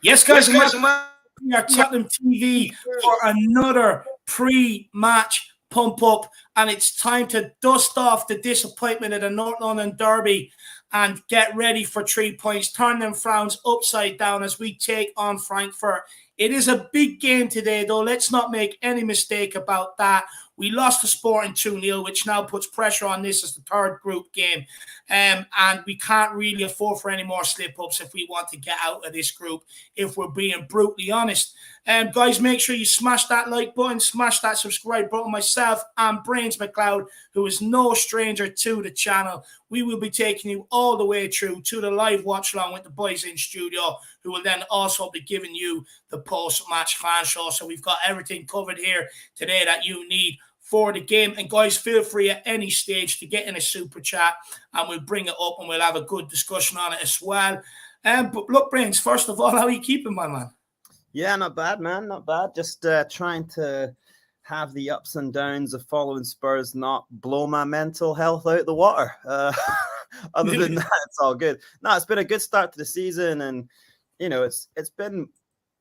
Yes, guys, we are Tottenham TV for another pre-match pump-up, and it's time to dust off the disappointment of the North London Derby and get ready for 3 points. Turn them frowns upside down as we take on Frankfurt. It is a big game today, though. Let's not make any mistake about that. We lost the Sporting 2-0, which now puts pressure on this as the third group game. And we can't really afford for any more slip-ups if we want to get out of this group, if we're being brutally honest. Guys, make sure you smash that like button, smash that subscribe button. Myself and Brains McLeod, who is no stranger to the channel, we will be taking you all the way through to the live watch-along with the boys in studio, who will then also be giving you the post-match fan show. So we've got everything covered here today that you need for the game. And guys, feel free at any stage to get in a super chat and we'll bring it up and we'll have a good discussion on it as well. But look, Brains, first of all, how are you keeping, my man? Yeah, not bad, man. Not bad. Just trying to have the ups and downs of following Spurs not blow my mental health out the water. Other than that, it's all good. No, it's been a good start to the season, and you know, it's been,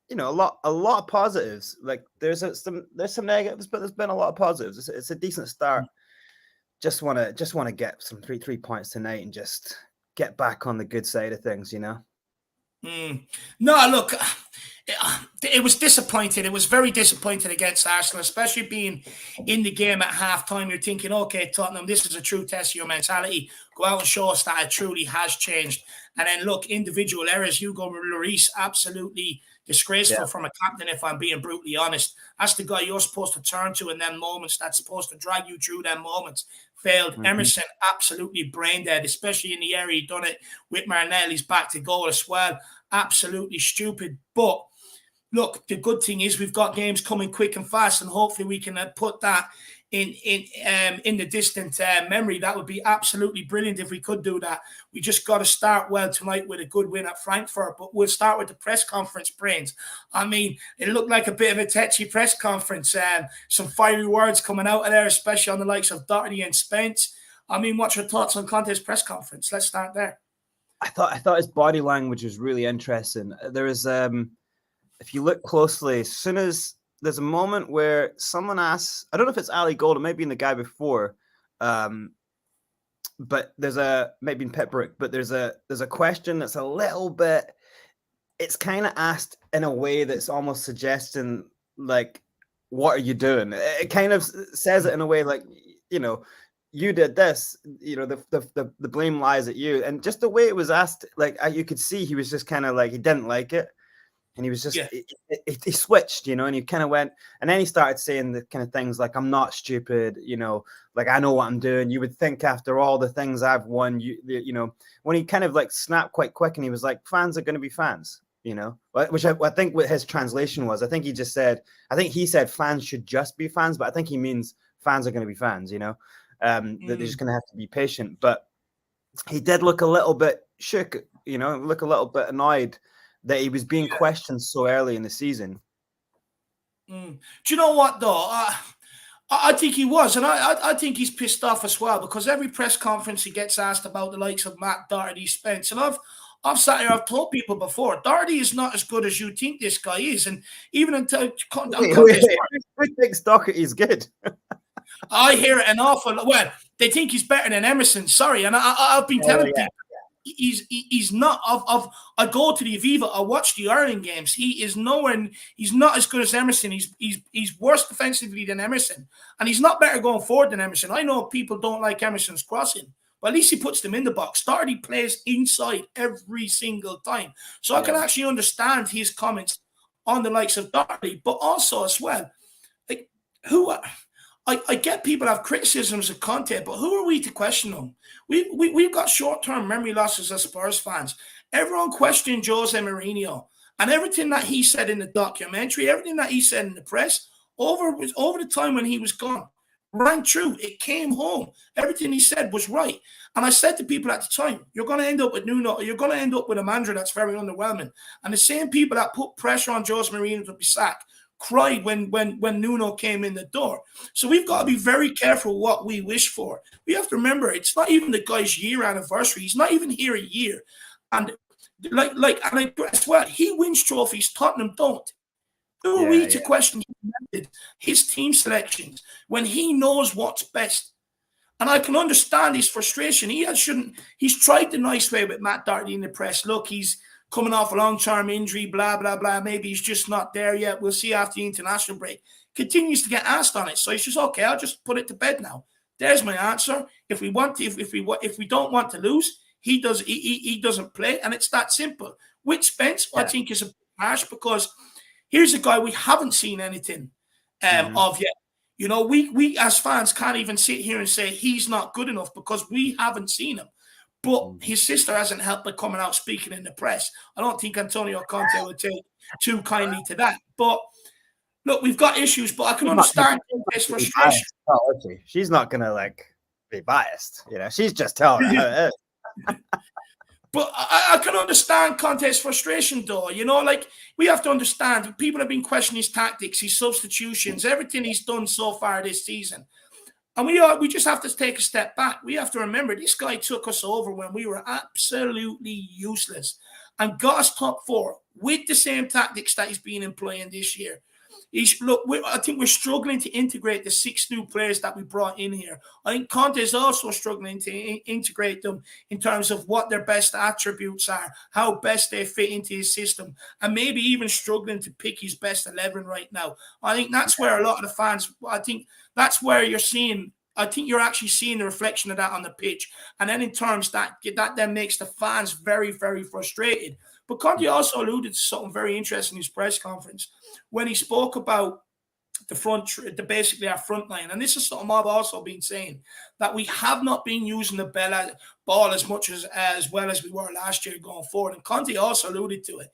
you know, a lot of positives. Like there's some negatives, but there's been a lot of positives. It's a decent start. Just want to get some three points tonight and just get back on the good side of things, you know. No, look, it was disappointing. It was very disappointing against Arsenal, especially being in the game at halftime. You're thinking, okay, Tottenham, this is a true test of your mentality. Go out and show us that it truly has changed. And then look, individual errors. Hugo Lloris, absolutely disgraceful from a captain, if I'm being brutally honest. That's the guy you're supposed to turn to in them moments. That's supposed to drag you through them moments. Failed. Emerson, absolutely brain dead, especially in the area he done it with Martinelli's back to goal as well. Absolutely stupid. But look, the good thing is we've got games coming quick and fast, and hopefully we can put that in the distant memory. That would be absolutely brilliant if we could do that. We just got to start well tonight with a good win at Frankfurt. But we'll start with the press conference, Brains. I mean, it looked like a bit of a tetchy press conference. Some fiery words coming out of there, especially on the likes of Doherty and Spence. I mean, what's your thoughts on Conte's press conference? Let's start there. I thought his body language was really interesting. There is, if you look closely, as soon as there's a moment where someone asks, I don't know if it's Ali Gold, it might be in the guy before, but maybe in Pitbrick, but there's a question that's a little bit, it's kind of asked in a way that's almost suggesting like, what are you doing? It kind of says it in a way like, you know, you did this, you know, the blame lies at you. And just the way it was asked, like you could see he was just kind of like, he didn't like it. And he was just, he switched, you know, and he kind of went, and then he started saying the kind of things like, I'm not stupid, you know, like I know what I'm doing. You would think after all the things I've won, you know, when he kind of like snapped quite quick and he was like, fans are going to be fans, you know, which I think what his translation was, I think he said fans should just be fans, but I think he means fans are going to be fans, you know, that they're just going to have to be patient. But he did look a little bit shook, you know, look a little bit annoyed that he was being questioned so early in the season. Do you know what, though? I think he was, and I think he's pissed off as well, because every press conference he gets asked about the likes of Matt Doherty, Spence, and I've sat here, I've told people before, Doherty is not as good as you think this guy is, and even until Who thinks Doherty is good? I hear it an awful lot. Well, they think he's better than Emerson. Sorry, and I've been telling people. He's not. I go to the Aviva. I watch the Ireland games. He is nowhere. He's not as good as Emerson. He's worse defensively than Emerson, and he's not better going forward than Emerson. I know people don't like Emerson's crossing, but at least he puts them in the box. Doherty plays inside every single time, so I can actually understand his comments on the likes of Doherty, but also as well, like who. I get people have criticisms of Conte, but who are we to question them? We've got short-term memory losses as Spurs fans. Everyone questioned Jose Mourinho, and everything that he said in the documentary, everything that he said in the press, over the time when he was gone, rang true. It came home. Everything he said was right. And I said to people at the time, you're going to end up with Nuno, or you're going to end up with a manager that's very underwhelming. And the same people that put pressure on Jose Mourinho to be sacked cried when Nuno came in the door. So we've got to be very careful what we wish for. We have to remember, it's not even the guy's year anniversary. He's not even here a year. And and I guess what, he wins trophies, Tottenham don't. Who are we to question his team selections when he knows what's best? And I can understand his frustration. He's tried the nice way with Matt Doherty in the press. Look, he's coming off a long-term injury, blah, blah, blah. Maybe he's just not there yet. We'll see after the international break. Continues to get asked on it. So he's just, okay, I'll just put it to bed now. There's my answer. If we don't want to lose, he doesn't play, and it's that simple. With Spence, I think is a bit harsh, because here's a guy we haven't seen anything of yet. You know, we as fans can't even sit here and say he's not good enough because we haven't seen him. But his sister hasn't helped by coming out speaking in the press. I don't think Antonio Conte would take too kindly to that. But look, we've got issues, but I can understand his frustration. She's not going to be biased. You know, she's just telling her how it is. But I can understand Conte's frustration, though. You know, we have to understand, people have been questioning his tactics, his substitutions, everything he's done so far this season. And we just have to take a step back. We have to remember, this guy took us over when we were absolutely useless and got us top four with the same tactics that he's been employing this year. I think we're struggling to integrate the 6 new players that we brought in here. I think Conte is also struggling to integrate them in terms of what their best attributes are, how best they fit into his system, and maybe even struggling to pick his best 11 right now. I think that's where a lot of the fans, I think that's where you're seeing, I think you're actually seeing the reflection of that on the pitch. And then in terms that then makes the fans very, very frustrated. But Conte also alluded to something very interesting in his press conference when he spoke about basically our front line. And this is something I've also been saying, that we have not been using the ball as much as well as we were last year going forward. And Conte also alluded to it.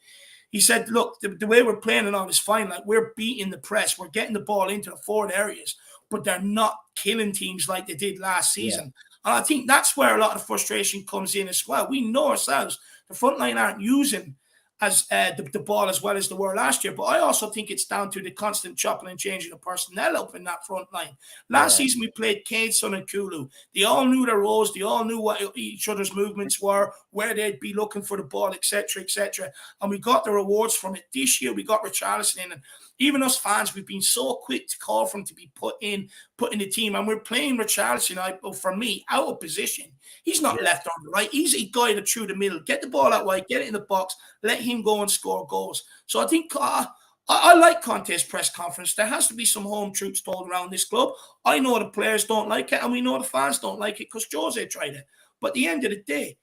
He said, look, the way we're playing it on is fine. We're beating the press. We're getting the ball into the forward areas, but they're not killing teams like they did last season. Yeah. And I think that's where a lot of frustration comes in as well. We know ourselves, the front line aren't using as the ball as well as they were last year. But I also think it's down to the constant chopping and changing of personnel up in that front line. Last season, we played Kane, Son, and Kulu. They all knew their roles. They all knew what each other's movements were, where they'd be looking for the ball, etc., etc. And we got the rewards from it. This year, we got Richarlison in. And even us fans, we've been so quick to call for him to be put in the team. And we're playing Richarlison, for me, out of position. He's not left or right. He's a guy that through the middle. Get the ball out wide, get it in the box, let him go and score goals. So I think I like Conte's press conference. There has to be some home truths told around this club. I know the players don't like it, and we know the fans don't like it because Jose tried it. But at the end of the day,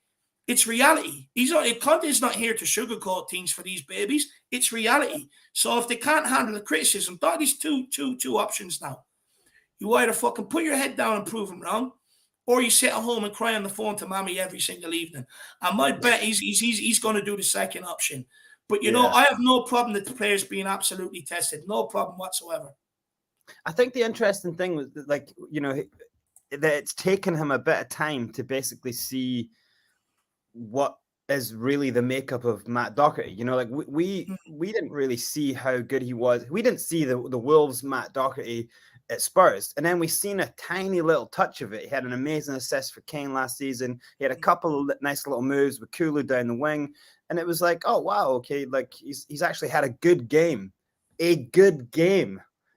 it's reality. Conte's not here to sugarcoat things for these babies. It's reality. So if they can't handle the criticism, that is two options now. You either fucking put your head down and prove them wrong, or you sit at home and cry on the phone to mommy every single evening. And my bet he's going to do the second option. But, you know, I have no problem with the players being absolutely tested. No problem whatsoever. I think the interesting thing was that, like, that it's taken him a bit of time to basically see what is really the makeup of Matt Doherty. Like we didn't really see how good he was. We didn't see the Wolves Matt Doherty at Spurs, and then we seen a tiny little touch of it. He had an amazing assist for Kane last season. He had a couple of nice little moves with Kulu down the wing, and it was like, oh wow, okay, like he's actually had a good game.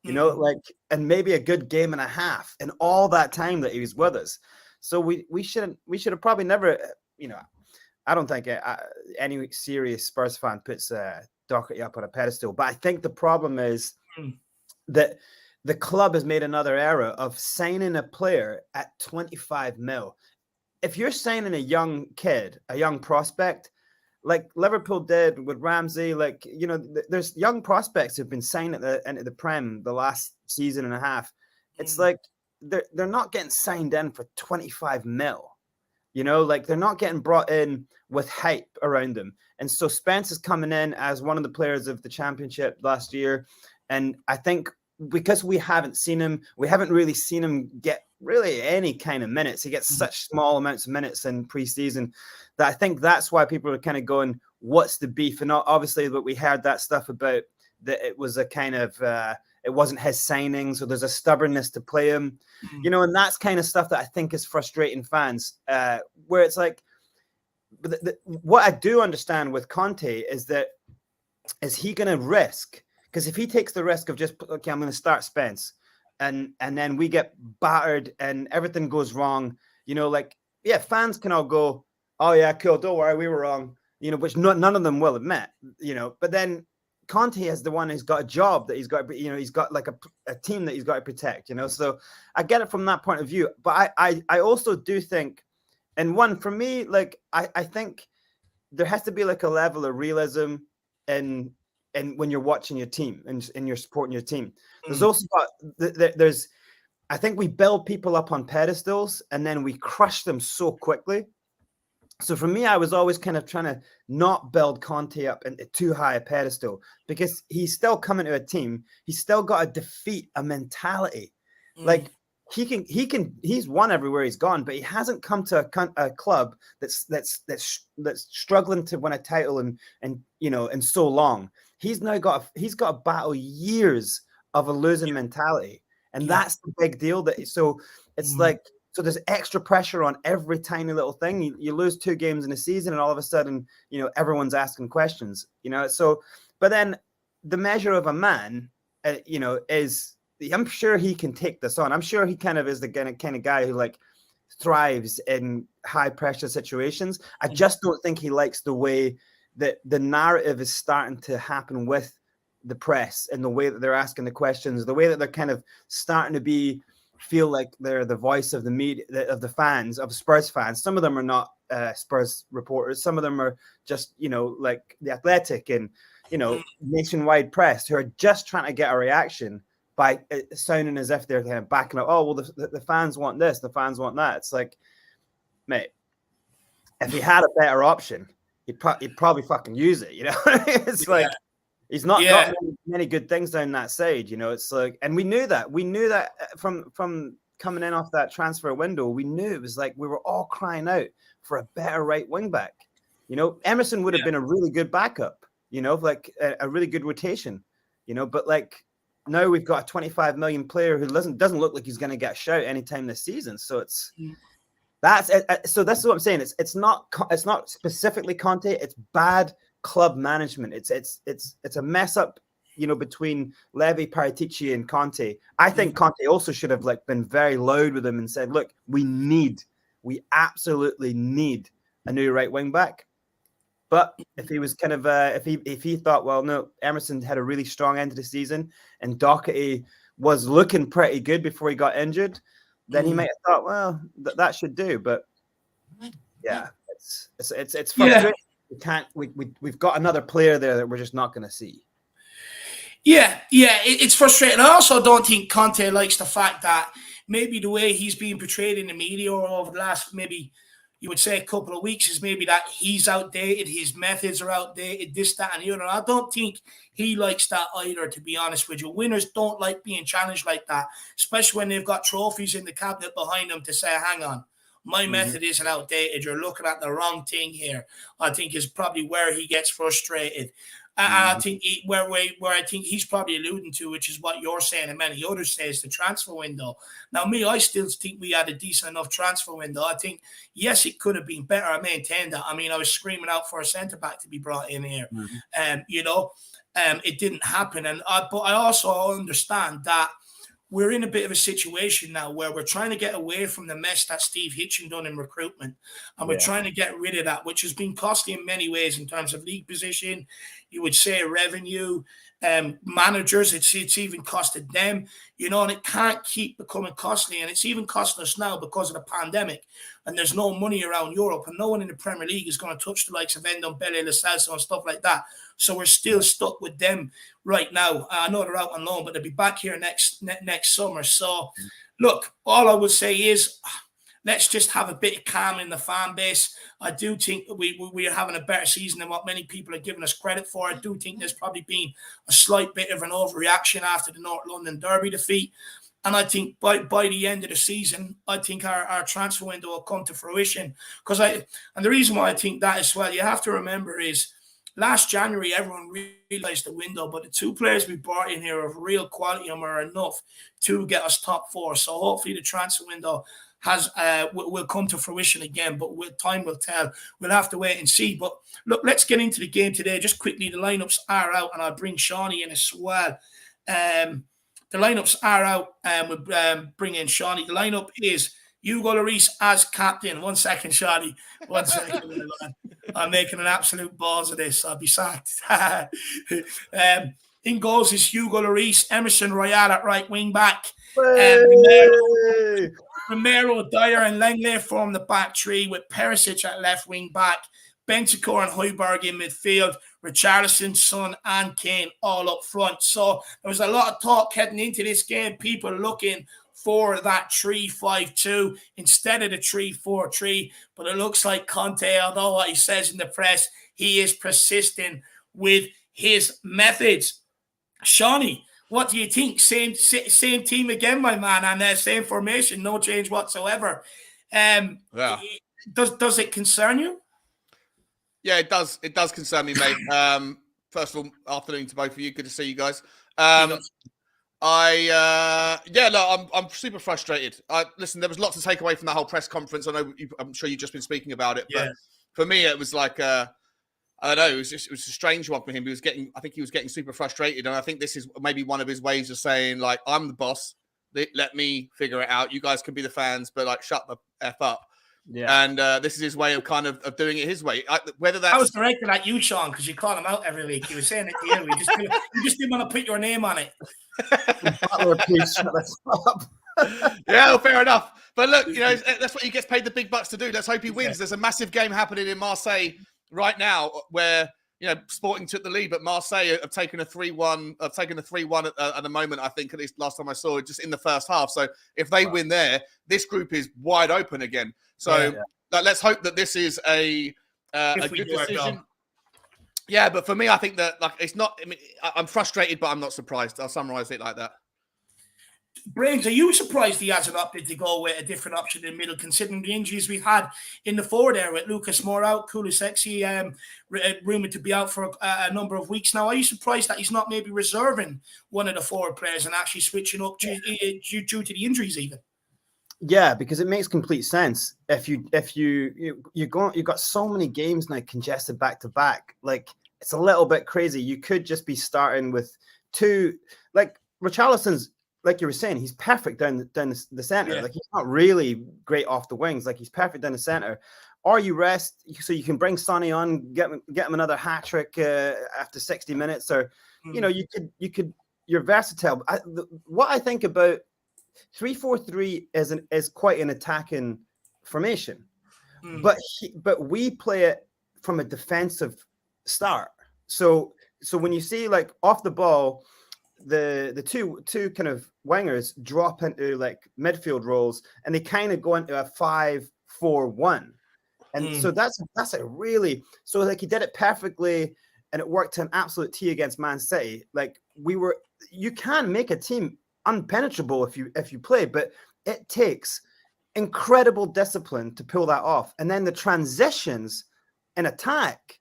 Like, and maybe a good game and a half in all that time that he was with us. So we should have probably never, I don't think any serious Spurs fan puts Doherty up on a pedestal. But I think the problem is that the club has made another error of signing a player at 25 mil. If you're signing a young kid, a young prospect, like Liverpool did with Ramsey, like, there's young prospects who've been signed into the Prem the last season and a half. It's like they're not getting signed in for 25 mil. Like they're not getting brought in with hype around them. And so Spence is coming in as one of the players of the Championship last year. And I think because we haven't really seen him get really any kind of minutes. He gets such small amounts of minutes in preseason that I think that's why people are kind of going, what's the beef? And obviously, but we heard that stuff about that it was a kind of, it wasn't his signing, so there's a stubbornness to play him, and that's kind of stuff that I think is frustrating fans, where it's like, what I do understand with Conte is he going to risk? Because if he takes the risk of just, okay, I'm going to start Spence, and then we get battered and everything goes wrong, fans can all go, oh yeah, cool, don't worry, we were wrong, which none of them will admit, but then Conte is the one who's got a job that he's got, he's got like a team that he's got to protect, so I get it from that point of view. But I also do think, and one for me, like I think there has to be like a level of realism and when you're watching your team and you're supporting your team. There's also I think we build people up on pedestals and then we crush them so quickly. So for me, I was always kind of trying to not build Conte up into too high a pedestal, because he's still coming to a team. He's still got to defeat a mentality. Like he's won everywhere he's gone, but he hasn't come to a club that's struggling to win a title in so long. He's got to battle years of a losing mentality, and that's the big deal. So there's extra pressure on every tiny little thing. You lose 2 games in a season, and all of a sudden, everyone's asking questions. So, but then the measure of a man, is, I'm sure he can take this on. I'm sure he kind of is the kind of guy who like thrives in high pressure situations. I just don't think he likes the way that the narrative is starting to happen with the press and the way that they're asking the questions, the way that they're kind of starting to feel like they're the voice of the media, of the fans, of Spurs fans. Some of them are not Spurs reporters. Some of them are just, like The Athletic and, nationwide press, who are just trying to get a reaction by sounding as if they're kind of backing up. Oh, well, the fans want this, the fans want that. It's like, mate, if he had a better option, he'd probably fucking use it. It's like, he's not got many good things down that side. It's like, and we knew that from coming in off that transfer window. We knew it was like we were all crying out for a better right wing back. Emerson would have been a really good backup. Like a really good rotation. But like, now we've got a 25 million player who doesn't look like he's going to get a shout anytime this season. So that's what I'm saying. It's not specifically Conte. It's bad club management. It's a mess up, between Levy, Paratici, and Conte. I think Conte also should have been very loud with him and said, look, we absolutely need a new right wing back. But if he was kind of if he thought, well, no, Emerson had a really strong end of the season and Doherty was looking pretty good before he got injured, then he might have thought, well, that should do. But yeah, it's frustrating. We've got another player there that we're just not going to see. Yeah, it's frustrating. I also don't think Conte likes the fact that maybe the way he's being portrayed in the media over the last maybe you would say a couple of weeks is maybe that he's outdated, his methods are outdated, this, that, and the other. I don't think he likes that either, to be honest with you. Winners don't like being challenged like that, especially when they've got trophies in the cabinet behind them to say, hang on, my method isn't outdated. You're looking at the wrong thing here. I think is probably where he gets frustrated. And I think where I think he's probably alluding to, which is what you're saying and many others say, is the transfer window. Now, I still think we had a decent enough transfer window. I think, yes, it could have been better. I maintain that. I mean, I was screaming out for a centre-back to be brought in here. It didn't happen. But I also understand that we're in a bit of a situation now where we're trying to get away from the mess that Steve Hitchen done in recruitment. And we're trying to get rid of that, which has been costly in many ways in terms of league position. You would say revenue, managers, it's even costed them, and it can't keep becoming costly. And it's even costing us now because of the pandemic. And there's no money around Europe. And no one in the Premier League is going to touch the likes of Ndombele, Lo Celso and stuff like that. So we're still stuck with them right now. I know they're out on loan, but they'll be back here next summer. So, look, all I would say is let's just have a bit of calm in the fan base. I do think we are having a better season than what many people are giving us credit for. I do think there's probably been a slight bit of an overreaction after the North London Derby defeat. And I think by the end of the season, I think our transfer window will come to fruition. And the reason why I think that as well, you have to remember is last January, everyone realised the window, but the two players we brought in here of real quality and were enough to get us top four. So hopefully the transfer window will come to fruition again, but time will tell. We'll have to wait and see. But look, let's get into the game today. Just quickly, the lineups are out, and I'll bring Shawnee in as well. The lineups are out, and we'll bring in Shawnee. The lineup is Hugo Lloris as captain. 1 second, Shawnee. 1 second. I'm making an absolute balls of this. I'll be sacked. In goals is Hugo Lloris, Emerson Royale at right wing back. Romero, Dyer and Langley form the back three with Perisic at left wing back, Bentancur and Højbjerg in midfield, Richarlison, Son and Kane all up front. So there was a lot of talk heading into this game, people looking for that 3-5-2 instead of the 3-4-3. But it looks like Conte, although what he says in the press, he is persisting with his methods. Shawnee, what do you think? Same team again, my man, and same formation, no change whatsoever. Does it concern you? Yeah, it does. It does concern me, mate. First of all, afternoon to both of you. Good to see you guys. I'm super frustrated. Listen, there was lots to take away from that whole press conference. I know I'm sure you've just been speaking about it, but for me, it was like I don't know. It was a strange one for him. I think he was getting super frustrated, and I think this is maybe one of his ways of saying, like, I'm the boss. Let me figure it out. You guys can be the fans, but like, shut the F up. Yeah. And this is his way of kind of doing it his way. Whether that's... I was directed at you, Sean, because you call him out every week. He was saying it to you. You just didn't want to put your name on it. Yeah, well, fair enough. But look, that's what he gets paid the big bucks to do. Let's hope he wins. There's a massive game happening in Marseille right now where Sporting took the lead, but Marseille have taken a 3-1. Have taken a 3-1 at the moment. I think at least last time I saw it, just in the first half. So if they win there, this group is wide open again. So let's hope that this is a good decision. Yeah, but for me, I think that it's not. I mean, I'm frustrated, but I'm not surprised. I'll summarize it like that. Brains, are you surprised he hasn't opted to go with a different option in the middle, considering the injuries we've had in the forward area with Lucas Moura out, Kulusevski rumoured to be out for a number of weeks now? Are you surprised that he's not maybe reserving one of the forward players and actually switching up due to the injuries even? Yeah, because it makes complete sense. If you got so many games now congested back to back, like it's a little bit crazy. You could just be starting with two, like Richarlison's. Like you were saying, he's perfect down the center. Yeah. Like he's not really great off the wings. Like he's perfect down the center. Or you rest so you can bring Sonny on, get him another hat trick after 60 minutes. Or you're versatile. What I think about 3-4-3 is quite an attacking formation, but we play it from a defensive start. So when you see like off the ball, the two kind of wingers drop into like midfield roles and they kind of go into a 5-4-1. And so that's a really, so like he did it perfectly and it worked to an absolute T against Man City. Like you can make a team unpenetrable if you play, but it takes incredible discipline to pull that off. And then the transitions in attack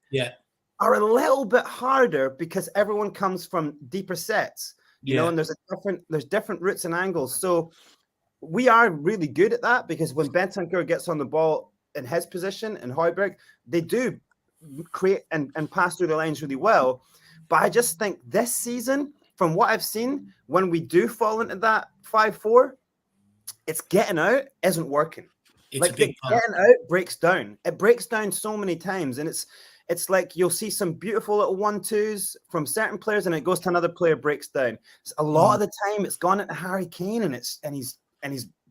are a little bit harder because everyone comes from deeper sets, you know, and there's different routes and angles. So we are really good at that because when Bentancur gets on the ball in his position and Højbjerg, they do create and pass through the lanes really well. But I just think this season, from what I've seen, when we do fall into that 5-4, it's getting out isn't working. Getting out breaks down. It breaks down so many times, and it's like you'll see some beautiful little 1-2s from certain players, and it goes to another player, breaks down. A lot of the time, it's gone into Harry Kane, and he's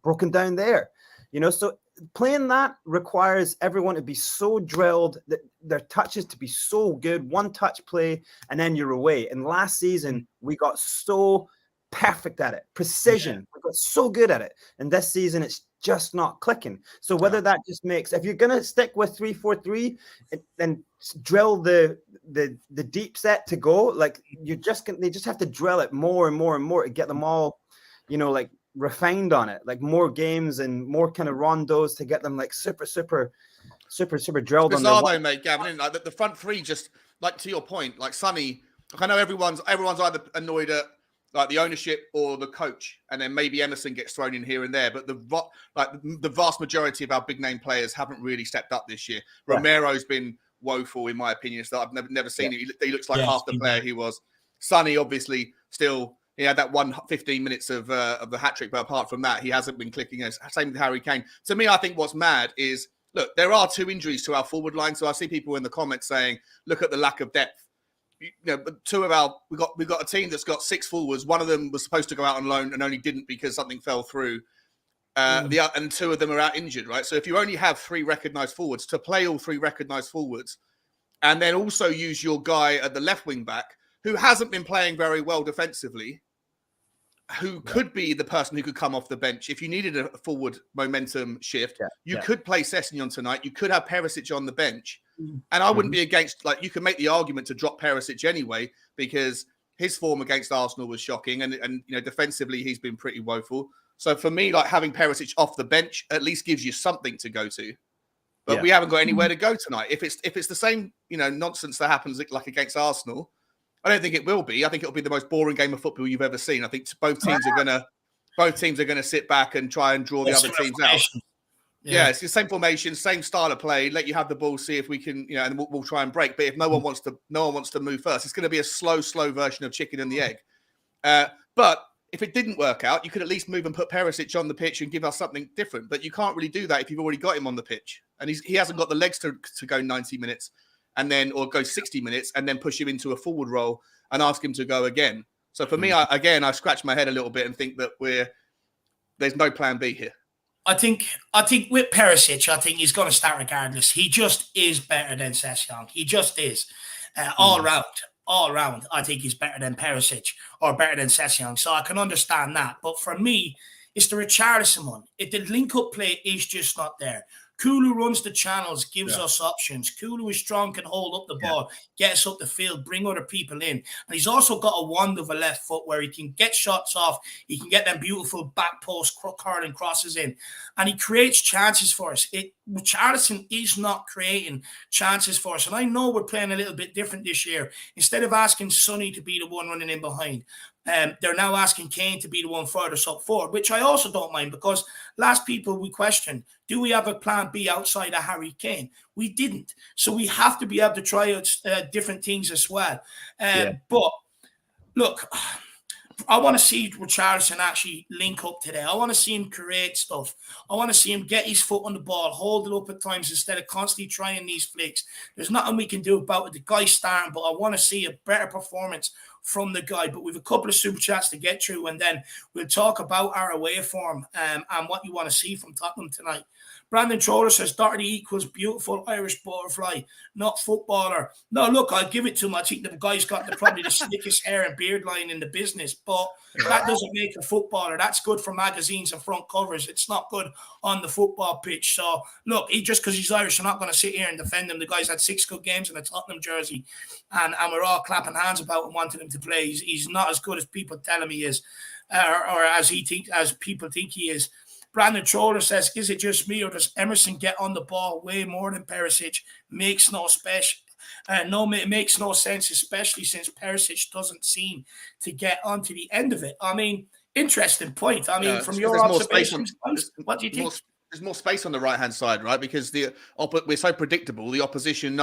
broken down there. You know, so playing that requires everyone to be so drilled, that their touches to be so good, one touch play, and then you're away. And last season, we got so perfect at it, precision. We got so good at it. And this season, it's just not clicking. So whether that just makes, if you're going to stick with 3-4-3 and drill the deep set to go, like they just have to drill it more and more and more to get them all, you know, like refined on it, like more games and more kind of rondos to get them like super drilled on though, mate, Gavin, like the front three, just like to your point, like Sonny, I know everyone's either annoyed at like the ownership or the coach, and then maybe Emerson gets thrown in here and there, but the vast majority of our big name players haven't really stepped up this year. Romero's been woeful in my opinion, so I've never seen him. He looks like half the player he was. Sonny obviously still, he had that 15 minutes of the hat trick, but apart from that, he hasn't been clicking. Same with Harry Kane. To me, I think what's mad is, look, there are 2 injuries to our forward line. So I see people in the comments saying, look at the lack of depth. You know, but we've got a team that's got 6 forwards. One of them was supposed to go out on loan and only didn't because something fell through. And 2 of them are out injured, right? So if you only have 3 recognised forwards, to play all 3 recognised forwards, and then also use your guy at the left wing back, who hasn't been playing very well defensively, who could be the person who could come off the bench if you needed a forward momentum shift. You could play Sessegnon tonight. You could have Perisic on the bench. And I wouldn't be against, like, you can make the argument to drop Perisic anyway, because his form against Arsenal was shocking. And you know, defensively, he's been pretty woeful. So for me, like, having Perisic off the bench at least gives you something to go to. But we haven't got anywhere to go tonight. If it's the same, you know, nonsense that happens like against Arsenal, I don't think it will be. I think it'll be the most boring game of football you've ever seen. I think both teams are gonna sit back and try and draw the other teams out. Yeah, it's the same formation, same style of play. Let you have the ball, see if we can, you know, and we'll try and break. But if no one wants to move first, it's going to be a slow version of chicken and the egg. But if it didn't work out, you could at least move and put Perisic on the pitch and give us something different. But you can't really do that if you've already got him on the pitch, and he hasn't got the legs to go 90 minutes or go 60 minutes and then push him into a forward role and ask him to go again. So for me, I scratch my head a little bit and think that there's no plan B here. I think with Perisic, I think he's going to start regardless. He just is better than Sessegnon. He just is. All round, I think he's better than Perisic or better than Sessegnon. So I can understand that. But for me, it's the Richarlison one. The link-up play is just not there. Kulu runs the channels, gives us options. Kulu is strong, can hold up the ball, get us up the field, bring other people in. And he's also got a wand of a left foot where he can get shots off. He can get them beautiful back post curling crosses in. And he creates chances for us. Richarlison is not creating chances for us. And I know we're playing a little bit different this year. Instead of asking Sonny to be the one running in behind, they're now asking Kane to be the one furthest up forward, which I also don't mind, because last people we questioned, do we have a plan B outside of Harry Kane? We didn't. So we have to be able to try out different things as well. But look, I want to see Richarlison actually link up today. I want to see him create stuff. I want to see him get his foot on the ball, hold it up at times instead of constantly trying these flicks. There's nothing we can do about it. The guy's starting, but I want to see a better performance from the guy. But we've a couple of super chats to get through, and then we'll talk about our away form and what you want to see from Tottenham tonight. Brandon Troller says Doherty equals beautiful Irish butterfly, not footballer. No, look, I'll give it to him. I think the guy's got probably the slickest hair and beard line in the business, but that doesn't make a footballer. That's good for magazines and front covers. It's not good on the football pitch. So, look, just because he's Irish, I'm not going to sit here and defend him. The guy's had 6 good games in a Tottenham jersey, and we're all clapping hands about him, wanting him to play. He's not as good as people tell him he is, or as people think he is. Brandon Troller says, is it just me, or does Emerson get on the ball way more than Perisic? Makes no sense, especially since Perisic doesn't seem to get onto the end of it. I mean, interesting point. I mean, from your observations, what do you think? There's more space on the right-hand side, right? Because we're so predictable. The opposition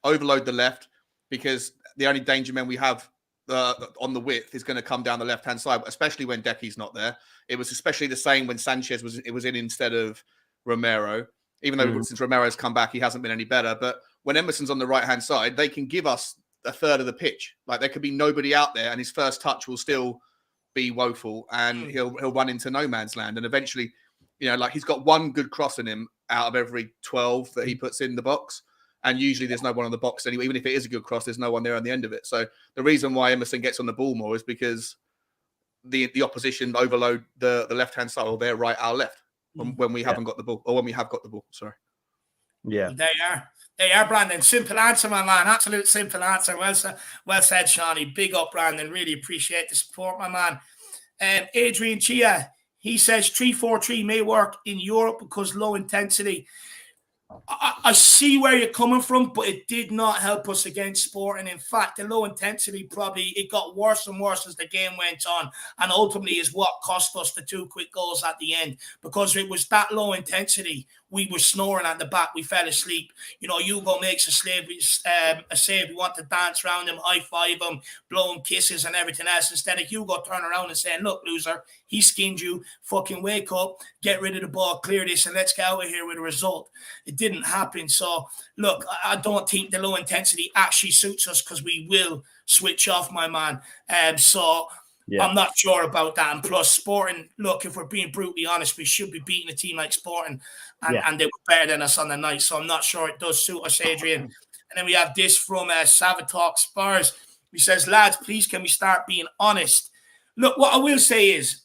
overload the left, because the only danger men we have on the width is going to come down the left-hand side, especially when Decky's not there. It was especially the same when Sanchez was in instead of Romero. Even though since Romero's come back, he hasn't been any better. But when Emerson's on the right-hand side, they can give us a third of the pitch. Like, there could be nobody out there, and his first touch will still be woeful, and he'll run into no man's land. And eventually, like, he's got one good cross in him out of every 12 that he puts in the box. And usually there's no one on the box anyway. Even if it is a good cross, there's no one there on the end of it. So the reason why Emerson gets on the ball more is because the opposition overload the left-hand side, or their right, our left, when we haven't got the ball, or when we have got the ball. Sorry. Yeah. They are, Brandon. Simple answer, my man. Absolute simple answer. Well said, Shawnee. Big up, Brandon. Really appreciate the support, my man. Adrian Chia, he says 3-4-3 may work in Europe because low intensity. I see where you're coming from, but it did not help us against Sporting. In fact, the low intensity it got worse and worse as the game went on, and ultimately is what cost us the 2 quick goals at the end, because it was that low intensity. We were snoring at the back. We fell asleep. Hugo makes a save. We want to dance around him, high-five him, blow him kisses and everything else, instead of Hugo turning around and saying, look, loser, he skinned you. Fucking wake up, get rid of the ball, clear this, and let's get out of here with a result. It didn't happen. So, look, I don't think the low intensity actually suits us, because we will switch off, my man. Yeah. I'm not sure about that. And plus, Sporting, look, if we're being brutally honest, we should be beating a team like Sporting, and they were better than us on the night. So I'm not sure it does suit us, Adrian. And then we have this from Savatalk Spurs. He says, lads, please, can we start being honest? Look, what I will say is,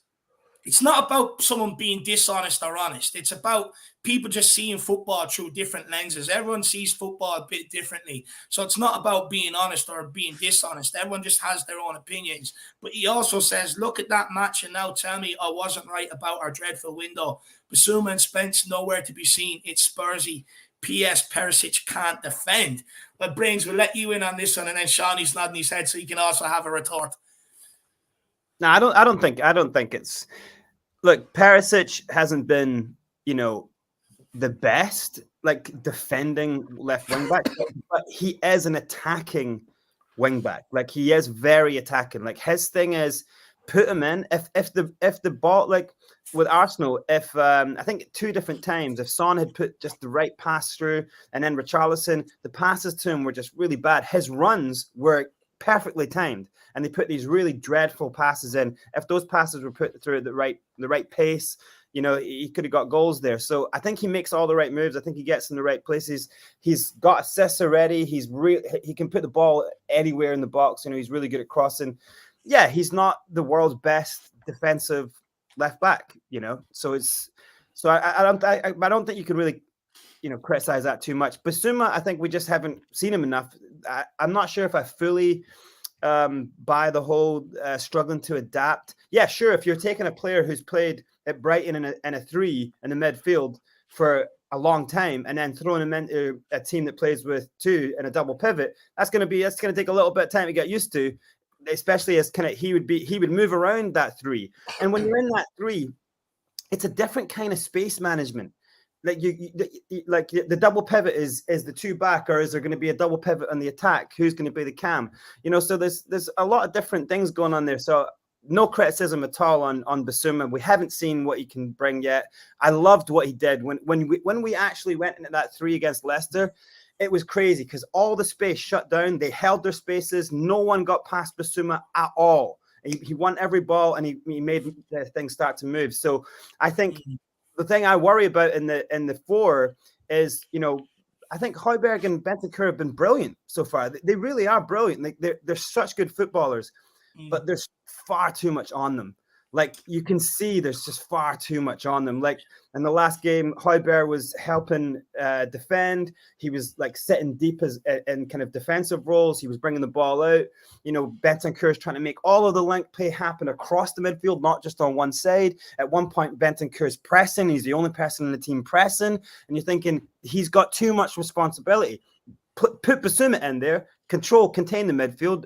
it's not about someone being dishonest or honest. It's about people just seeing football through different lenses. Everyone sees football a bit differently. So it's not about being honest or being dishonest. Everyone just has their own opinions. But he also says, look at that match and now tell me I wasn't right about our dreadful window. Basuma and Spence nowhere to be seen. It's Spursy. P.S. Perisic can't defend. But Brains, we'll let you in on this one, and then Shawnee's nodding his head so he can also have a retort. No, I don't think it's. Look, Perisic hasn't been, the best, like, defending left wing back, but he is an attacking wing back. Like, he is very attacking. Like, his thing is put him in. If the ball, like with Arsenal, I think 2 different times, if Son had put just the right pass through, and then Richarlison, the passes to him were just really bad. His runs were perfectly timed, and they put these really dreadful passes in. If those passes were put through at the right pace, he could have got goals there. So I think he makes all the right moves. I think he gets in the right places. He's got assists already. He can put the ball anywhere in the box. He's really good at crossing. Yeah, he's not the world's best defensive left back. So I don't think you can really criticize that too much. Basuma, I think we just haven't seen him enough. I'm not sure if I fully buy the whole struggling to adapt. Yeah, sure. If you're taking a player who's played at Brighton in a 3 in the midfield for a long time, and then throwing him into a team that plays with 2 and a double pivot, that's going to take a little bit of time to get used to, especially as he would move around that 3. And when you're in that 3, it's a different kind of space management. Like the double pivot is the 2 back, or is there going to be a double pivot on the attack? Who's going to be the cam? So there's a lot of different things going on there. So no criticism at all on Basuma. We haven't seen what he can bring yet. I loved what he did when we actually went into that 3 against Leicester. it was crazy because all the space shut down. They held their spaces. No one got past Bissouma at all. He won every ball, and he made the things start to move. So I think the thing I worry about in the four is, I think Højbjerg and Bentancur have been brilliant so far. They really are brilliant. Like they're such good footballers, but there's far too much on them. Like you can see there's just far too much on them. Like in the last game, Højbjerg was helping defend. He was like sitting deep in kind of defensive roles. He was bringing the ball out. Bentancur is trying to make all of the link play happen across the midfield, not just on one side. At one point, Bentancur is pressing. He's the only person in the team pressing. And you're thinking he's got too much responsibility. Put Bissouma in there, contain the midfield.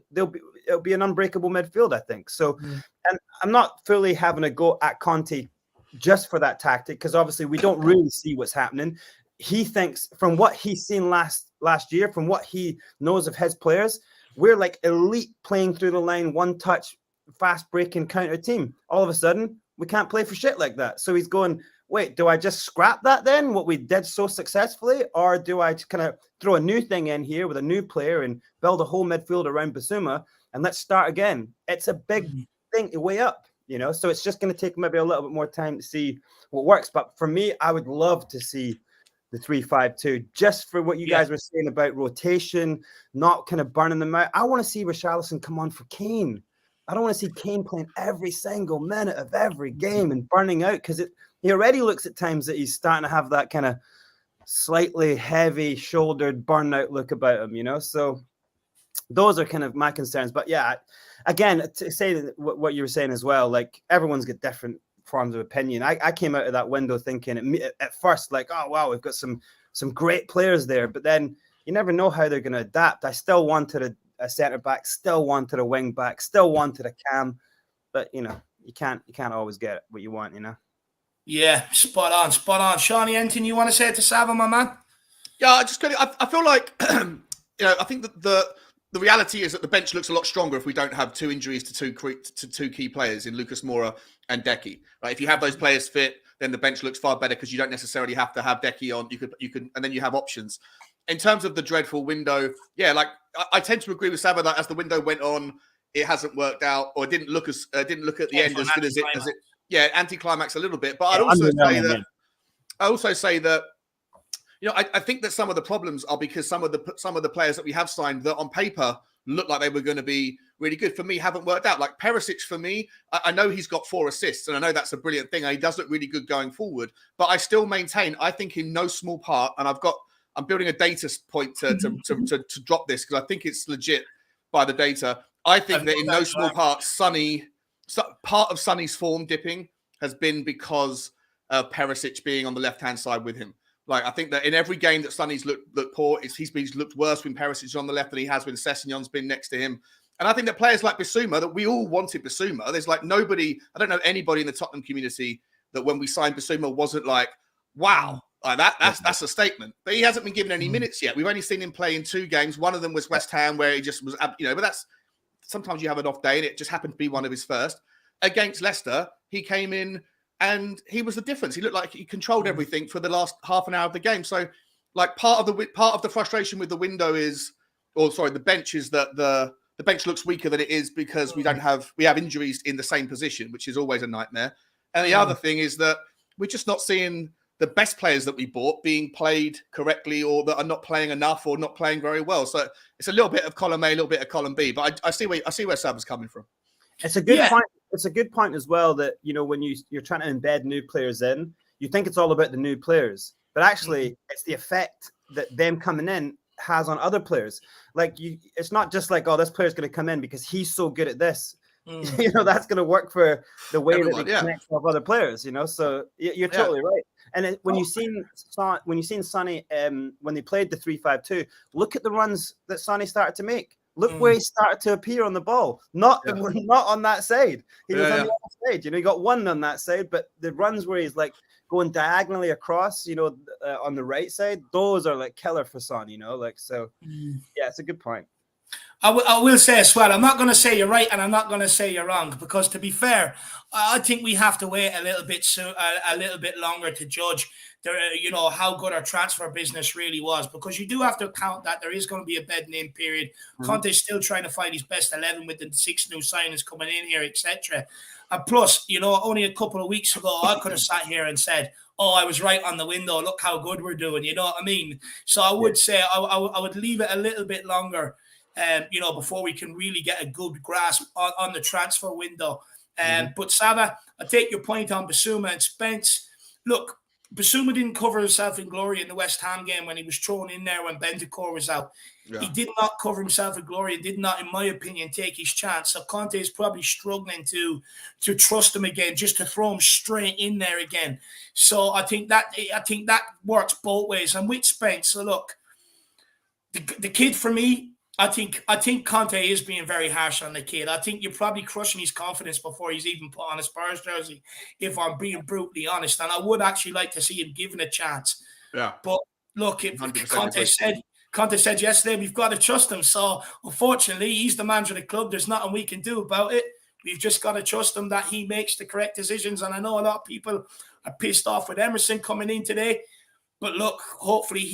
It'll be an unbreakable midfield, I think. So, and I'm not fully having a go at Conte just for that tactic, because obviously we don't really see what's happening. He thinks, from what he's seen last year, from what he knows of his players, we're like elite playing through the line, one touch, fast breaking counter team. All of a sudden, we can't play for shit like that. So he's going, wait, do I just scrap that then, what we did so successfully? Or do I kind of throw a new thing in here with a new player and build a whole midfield around Bissouma and let's start again? It's a big thing to weigh up, so it's just going to take maybe a little bit more time to see what works. But for me, I would love to see the 3-5-2, just for what you guys were saying about rotation, not kind of burning them out. I want to see Richarlison come on for Kane. I don't want to see Kane playing every single minute of every game and burning out, because he already looks at times that he's starting to have that kind of slightly heavy-shouldered burnout look about him, So those are kind of my concerns. But yeah, again, to say that what you were saying as well, like everyone's got different forms of opinion. I came out of that window thinking at first, like, oh, wow, we've got some great players there. But then you never know how they're going to adapt. I still wanted a centre-back, still wanted a wing-back, still wanted a cam. But, you can't always get what you want, Yeah, spot on. Shawnee, anything you want to say to Sava, my man? Yeah, I feel like, I think that the reality is that the bench looks a lot stronger if we don't have two injuries to two key players in Lucas Moura and Decky. Right? If you have those players fit, then the bench looks far better because you don't necessarily have to have Decky on. You could, and then you have options. In terms of the dreadful window, like I tend to agree with Sava that as the window went on, it hasn't worked out, or it didn't look at the end as good as it. Yeah, anticlimax a little bit, but I'd also say that I think that some of the problems are because some of the players that we have signed that on paper look like they were going to be really good, for me, haven't worked out. Like Perisic, for me, I know he's got 4 assists, and I know that's a brilliant thing, and he does look really good going forward. But I still maintain, I think in no small part, and I'm building a data point to drop this because I think it's legit by the data. I think that in no small part, part of Sonny's form dipping has been because of Perisic being on the left-hand side with him. Like, I think that in every game that Sonny's looked poor, he's looked worse when Perisic is on the left than he has when Sessegnon's been next to him. And I think that players like Bissouma, that we all wanted Bissouma, there's like nobody, I don't know anybody in the Tottenham community that when we signed Bissouma wasn't like, wow, like that's a statement. But he hasn't been given any minutes yet. We've only seen him play in 2 games. One of them was West Ham, where he just was, but that's, sometimes you have an off day, and it just happened to be one of his first. Against Leicester, he came in and he was the difference. He looked like he controlled everything for the last half an hour of the game. So, like, part of the frustration with the window is, the bench is that the bench looks weaker than it is because we have injuries in the same position, which is always a nightmare. And the other thing is that we're just not seeing the best players that we bought being played correctly, or that are not playing enough, or not playing very well. So it's a little bit of column A, a little bit of column B. But I see where Sab's coming from. It's a good point. It's a good point as well that, when you're trying to embed new players in, you think it's all about the new players, but actually it's the effect that them coming in has on other players. Like it's not just like, oh, this player's going to come in because he's so good at this. That's going to work for the way that they connect with other players. So you're totally right. And when you've seen Sonny when they played the 3-5-2, look at the runs that Sonny started to make. Look where he started to appear on the ball. Not on that side. He was on the other side. He got one on that side, but the runs where he's like going diagonally across, on the right side, those are like killer for Son. So. Yeah, it's a good point. I will say as well, I'm not going to say you're right and I'm not going to say you're wrong, because to be fair, I think we have to wait a little bit a little bit longer to judge how good our transfer business really was, because you do have to count that there is going to be a bedding in period. Conte's still trying to find his best 11 with the 6 new signings coming in here, etc. And plus, only a couple of weeks ago, I could have sat here and said, oh, I was right on the window. Look how good we're doing. You know what I mean? So I would say I would leave it a little bit longer, before we can really get a good grasp on the transfer window. But Sava, I take your point on Bissouma and Spence. Look, Bissouma didn't cover himself in glory in the West Ham game when he was thrown in there when Bentancur was out. Yeah. He did not cover himself in glory and did not, in my opinion, take his chance. So Conte is probably struggling to trust him again, just to throw him straight in there again. So I think that works both ways. And with Spence, so look, the kid for me, I think Conte is being very harsh on the kid. I think you're probably crushing his confidence before he's even put on a Spurs jersey, if I'm being brutally honest. And I would actually like to see him given a chance. Yeah. But look, if Conte said yesterday, we've got to trust him. So unfortunately, he's the manager of the club. There's nothing we can do about it. We've just got to trust him that he makes the correct decisions. And I know a lot of people are pissed off with Emerson coming in today. But look, hopefully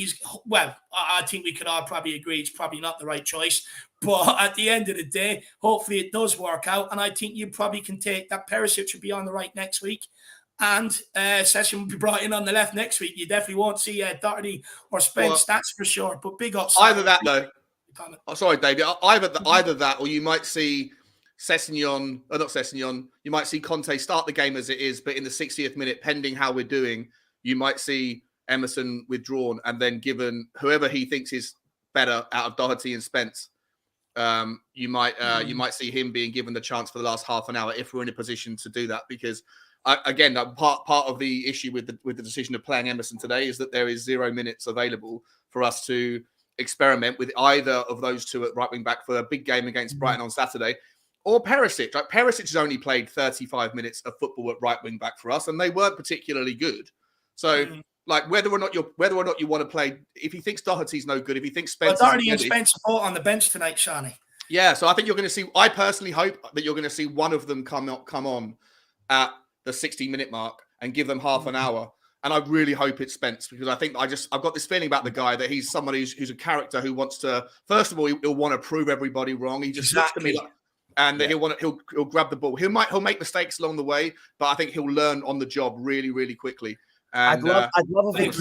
I think we could all probably agree it's probably not the right choice. But at the end of the day, hopefully it does work out. And I think you probably can take that. Perisic should be on the right next week. And Session will be brought in on the left next week. You definitely won't see Doherty or Spence, that's for sure. But big ups. Either that, though. Oh, sorry, David. Either that, or you might see you might see Conte start the game as it is, but in the 60th minute, pending how we're doing, you might see Emerson withdrawn, and then given whoever he thinks is better out of Doherty and Spence, you might see him being given the chance for the last half an hour if we're in a position to do that. Because part of the issue with the decision of playing Emerson today is that there is 0 minutes available for us to experiment with either of those two at right wing back for a big game against Brighton on Saturday, or Perisic. Like, Perisic has only played 35 minutes of football at right wing back for us, and they weren't particularly good. So. Like, whether or not you want to play, if he thinks Doherty's no good, if he thinks Spence, Doherty and Spence are both on the bench tonight, Shawnee. Yeah, so I think you're going to see. I personally hope that you're going to see one of them come on at the 60-minute mark and give them half an hour. And I really hope it's Spence, because I think I've got this feeling about the guy that he's somebody who's a character who wants to. First of all, he'll want to prove everybody wrong. He just looks to me like, and he'll grab the ball. He'll make mistakes along the way, but I think he'll learn on the job really, really quickly. And, I'd love if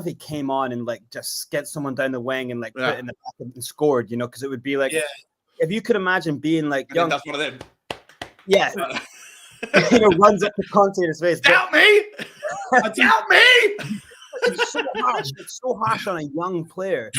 he came on and like just get someone down the wing and like put it in the back and scored, because it would be like, if you could imagine being like young, that's one of them. Yeah, runs up to Conte in his face. Doubt me. Doubt me. It's so harsh on a young player.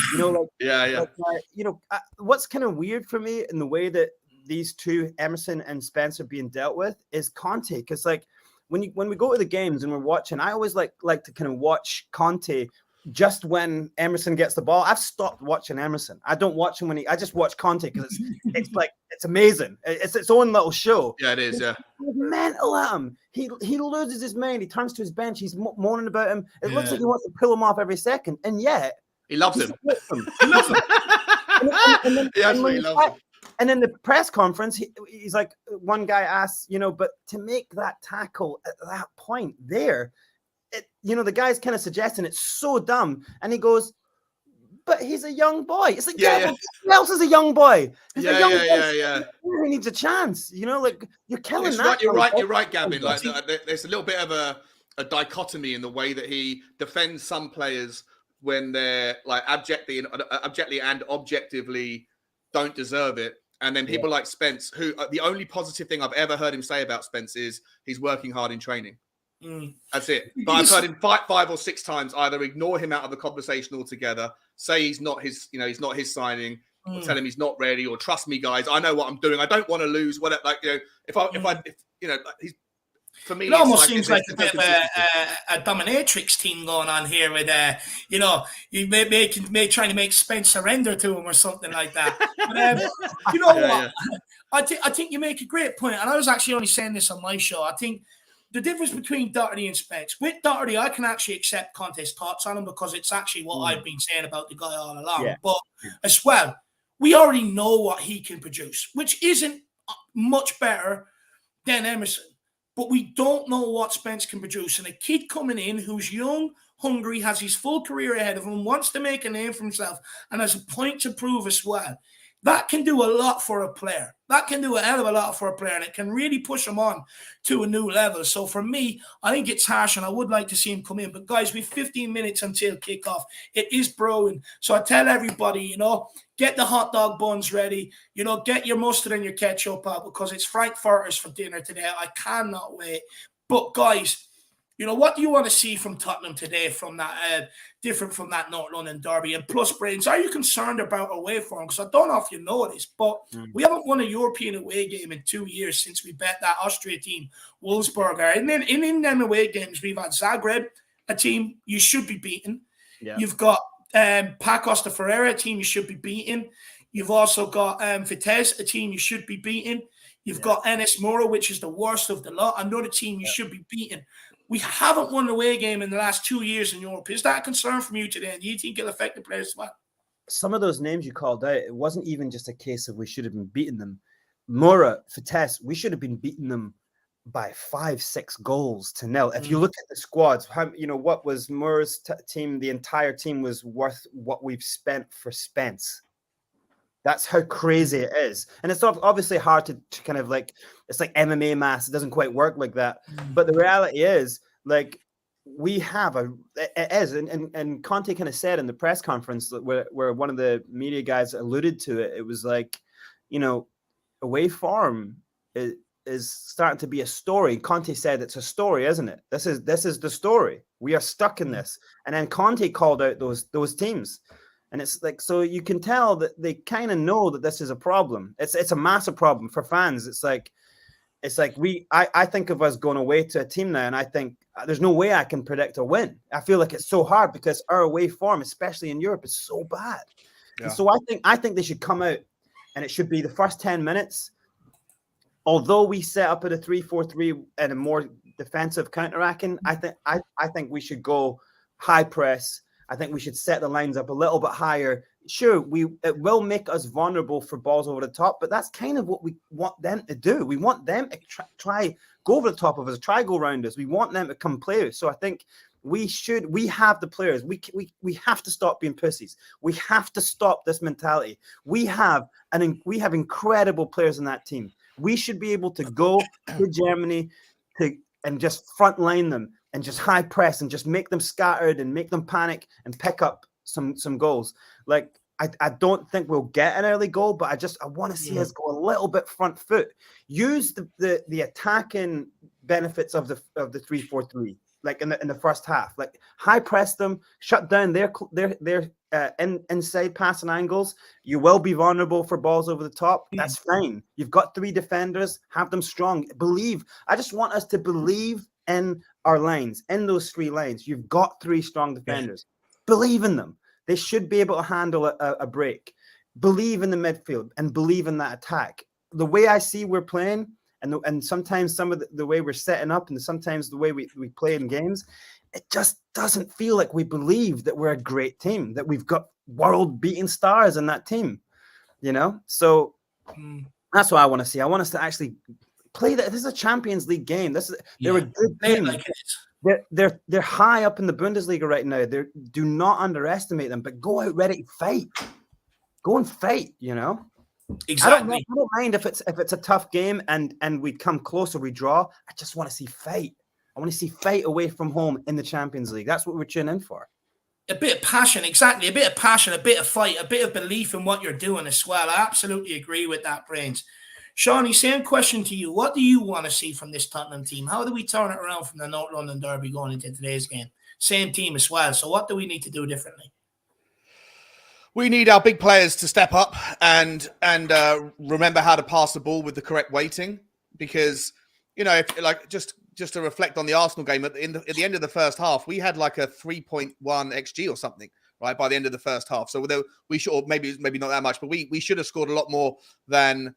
What's kind of weird for me in the way that these two, Emerson and Spence, are being dealt with is Conte, because like. When we go to the games and we're watching, I always like to kind of watch Conte just when Emerson gets the ball. I've stopped watching Emerson. I don't watch him I just watch Conte because it's amazing. It's its own little show. Yeah, it is. Yeah, he's mental at him. He loses his mind. He turns to his bench. He's moaning about him. It looks like he wants to pull him off every second, and yet he loves him. He loves him. He absolutely loves him. And in the press conference, he's like, one guy asks, but to make that tackle at that point there, the guy's kind of suggesting it's so dumb. And he goes, but he's a young boy. It's like, who else is a young boy? He's a young boy. He needs a chance. Like, you're killing that. You're right, Gavin. Like, there's a little bit of a dichotomy in the way that he defends some players when they're like abjectly and objectively don't deserve it. And then people like Spence, who the only positive thing I've ever heard him say about Spence is he's working hard in training. That's it. But I've heard him 5 or 6 times either ignore him out of the conversation altogether, say he's not his signing, or tell him he's not ready, or trust me, guys, I know what I'm doing. I don't want to lose. He's. For me, it almost seems like a bit of a dominatrix team going on here with, you may trying to make Spence surrender to him or something like that. But, what? I think you make a great point, and I was actually only saying this on my show. I think the difference between Doherty and Spence, with Doherty, I can actually accept Conte's thoughts on him because it's actually what I've been saying about the guy all along. Yeah. But as well, we already know what he can produce, which isn't much better than Emerson. But we don't know what Spence can produce. And a kid coming in who's young, hungry, has his full career ahead of him, wants to make a name for himself, and has a point to prove as well. That can do a lot for a player. That can do a hell of a lot for a player, and it can really push him on to a new level. So for me, I think it's harsh, and I would like to see him come in. But guys, we've 15 minutes until kickoff. It is brewing. So I tell everybody, get the hot dog buns ready. Get your mustard and your ketchup out, because it's Frankfurters for dinner today. I cannot wait. But guys, what do you want to see from Tottenham today, from that different from that North London derby? And plus, Brains, are you concerned about away form? Because I don't know if you know this, but we haven't won a European away game in 2 years since we bet that Austria team, Wolfsburger. And then in them away games, we've had Zagreb, a team you should be beating. Yeah. You've got Pacos de Ferreira, a team you should be beating. You've also got Vitesse, a team you should be beating. You've got NS Mora, which is the worst of the lot, another team you should be beating. We haven't won an away game in the last 2 years in Europe. Is that a concern from you today? And do you think it'll affect the players as well? Some of those names you called out, it wasn't even just a case of we should have been beating them. Mora, Vitesse, we should have been beating them by 5-6 goals to nil. If you look at the squads, what was Mora's team? The entire team was worth what we've spent for Spence. That's how crazy it is. And it's obviously hard to kind of it's like MMA maths. It doesn't quite work like that. But the reality is, we have it is. And Conte kind of said in the press conference where one of the media guys alluded to it, it was away form is starting to be a story. Conte said it's a story, isn't it? This is the story. We are stuck in this. And then Conte called out those teams. And it's so you can tell that they kind of know that this is a problem. It's a massive problem for fans. I think of us going away to a team now, and I think there's no way I can predict a win. I feel like it's so hard because our away form, especially in Europe, is so bad. Yeah. And so I think they should come out, and it should be the first 10 minutes. Although we set up at a 3-4-3 and a more defensive counterattacking, I think we should go high press. I think we should set the lines up a little bit higher. Sure, it will make us vulnerable for balls over the top, but that's kind of what we want them to do. We want them to try go over the top of us, try go around us. We want them to come play. So I think we have the players. We have to stop being pussies. We have to stop this mentality. We have incredible players in that team. We should be able to go to Germany and just front line them and just high press and just make them scattered and make them panic and pick up some goals. I don't think we'll get an early goal, but I want to see us go a little bit front foot. Use the attacking benefits of the 3-4-3, in the first half. High press them, shut down their inside passing angles. You will be vulnerable for balls over the top. That's fine. You've got 3 defenders. Have them strong. Believe. I just want us to believe in our lines, in those 3 lines. You've got 3 strong defenders. Believe in them. They should be able to handle a break. Believe in the midfield and believe in that attack. The way I see we're playing, and sometimes some of the way we're setting up, and sometimes the way we play in games, it just doesn't feel like we believe that we're a great team, that we've got world-beating stars in that team. So that's what I want to see. I want us to actually play that. This is a Champions League game. They're a good team. They're high up in the Bundesliga right now. Do not underestimate them, but go out ready to fight. Go and fight, Exactly. I don't mind if it's a tough game and we come close or we draw. I just want to see fight. I want to see fight away from home in the Champions League. That's what we're tuning in for. A bit of passion, exactly. A bit of passion, a bit of fight, a bit of belief in what you're doing as well. I absolutely agree with that, Brains. Shawnee, same question to you. What do you want to see from this Tottenham team? How do we turn it around from the North London derby going into today's game? Same team as well. So what do we need to do differently? We need our big players to step up and remember how to pass the ball with the correct weighting. Because, just to reflect on the Arsenal game, at the end of the first half, we had a 3.1 XG or something, right, by the end of the first half. So we should, or maybe not that much, but we should have scored a lot more than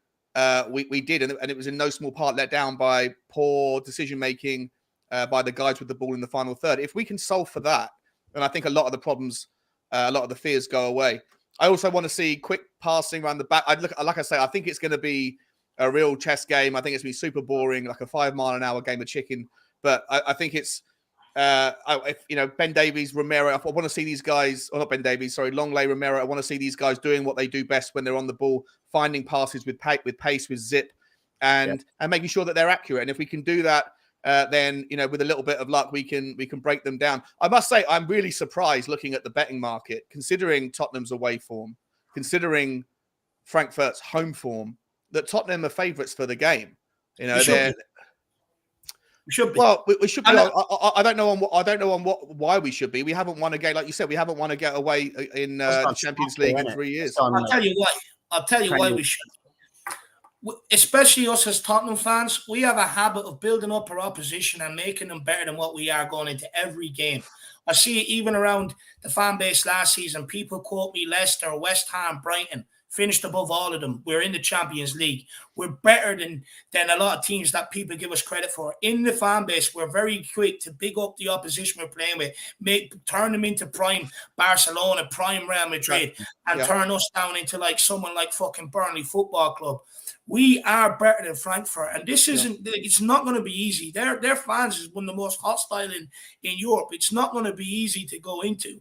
we did. And it was in no small part let down by poor decision-making by the guys with the ball in the final third. If we can solve for that, then I think a lot of the problems, a lot of the fears go away. I also want to see quick passing around the back. Like I say, I think it's going to be a real chess game. I think it's going to be super boring, like a 5 mile an hour game of chicken. But I think it's, Ben Davies, Romero. I want to see these guys, or not Ben Davies, sorry, Longley, Romero. I want to see these guys doing what they do best when they're on the ball, finding passes with pace, with zip, and making sure that they're accurate. And if we can do that, then with a little bit of luck, we can break them down. I must say, I'm really surprised looking at the betting market, considering Tottenham's away form, considering Frankfurt's home form, that Tottenham are favourites for the game. We should be. Well, we should be. I don't know why we should be. We haven't won a game, like you said. We haven't won a game away in the Champions League in 3 years. I'll tell you why. We should. Especially us as Tottenham fans, we have a habit of building up our opposition and making them better than what we are going into every game. I see it even around the fan base last season. People quote me Leicester, West Ham, Brighton, finished above all of them. We're in the Champions League. We're better than a lot of teams that people give us credit for. In the fan base, we're very quick to big up the opposition we're playing with, turn them into prime Barcelona, prime Real Madrid, and turn us down into like someone like fucking Burnley Football Club. We are better than Frankfurt, and this isn't. It's not going to be easy. Their fans is one of the most hostile in Europe. It's not going to be easy to go into.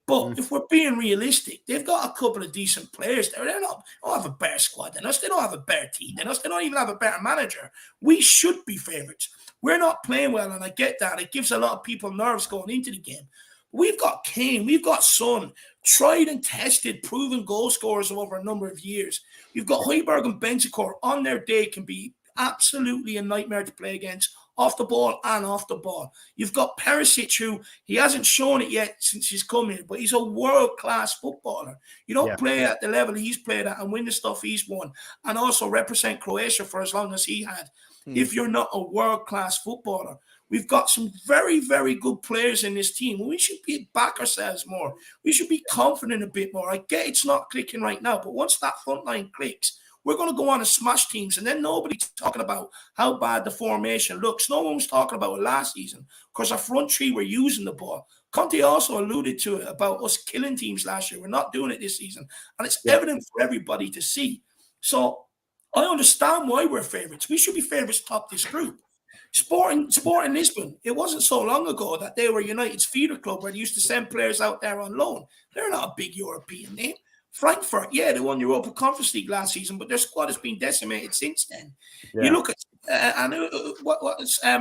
But if we're being realistic, they've got a couple of decent players there. They don't have a better squad than us. They don't have a better team than us. They don't even have a better manager. We should be favourites. We're not playing well, and I get that. It gives a lot of people nerves going into the game. We've got Kane. We've got Son. Tried and tested, proven goal scorers over a number of years. You've got Højbjerg and Bentancur on their day can be absolutely a nightmare to play against, off the ball and off the ball. You've got Perisic, who he hasn't shown it yet since he's come here, but he's a world-class footballer. You don't play at the level he's played at and win the stuff he's won, and also represent Croatia for as long as he had. If you're not a world-class footballer, we've got some very, very good players in this team. We should back ourselves more. We should be confident a bit more. I get it's not clicking right now, but once that front line clicks, we're going to go on and smash teams, and then nobody's talking about how bad the formation looks. No one was talking about it last season because our front three were using the ball. Conte also alluded to it about us killing teams last year. We're not doing it this season, and it's evident for everybody to see. So I understand why we're favourites. We should be favourites to top this group. Sporting Lisbon, it wasn't so long ago that they were United's feeder club where they used to send players out there on loan. They're not a big European name. Frankfurt, they won Europa Conference League last season, but their squad has been decimated since then. You look at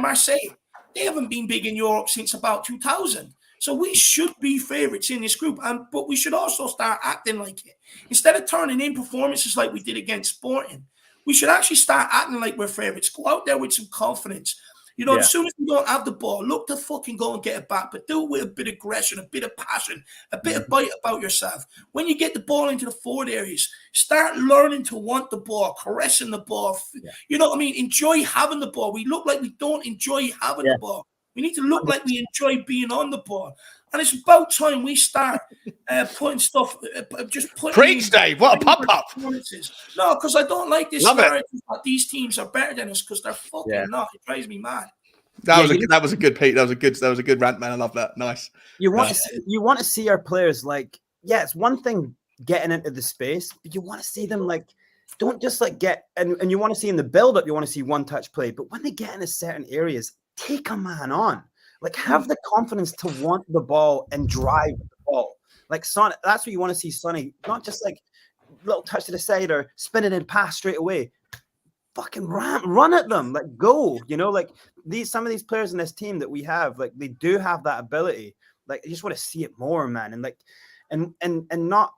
Marseille. They haven't been big in Europe since about 2000. So we should be favourites in this group, but we should also start acting like it. Instead of turning in performances like we did against Sporting, we should actually start acting like we're favourites. Go out there with some confidence. As soon as you don't have the ball, look to fucking go and get it back, but do it with a bit of aggression, a bit of passion, a bit of bite about yourself. When you get the ball into the forward areas, start learning to want the ball, caressing the ball. You know what I mean? Enjoy having the ball. We look like we don't enjoy having the ball. We need to look like we enjoy being on the ball. And it's about time we start putting stuff, just putting... Preach, Dave. What a pop-up. No, because I don't like this narrative that these teams are better than us because they're fucking not. It drives me mad. That was a good Pete. That was a good rant, man. I love that. Nice. You want to see our players like, it's one thing getting into the space, but you want to see them like, don't just like get, and you want to see in the build-up, you want to see one-touch play, but when they get into certain areas, take a man on. Like, have the confidence to want the ball and drive the ball. Like, Son, that's what you want to see Sonny. Not just like little touch to the side or spin it and pass straight away. Fucking run at them. Like, go. Like some of these players in this team that we have, like, they do have that ability. Like, I just want to see it more, man. And like, and not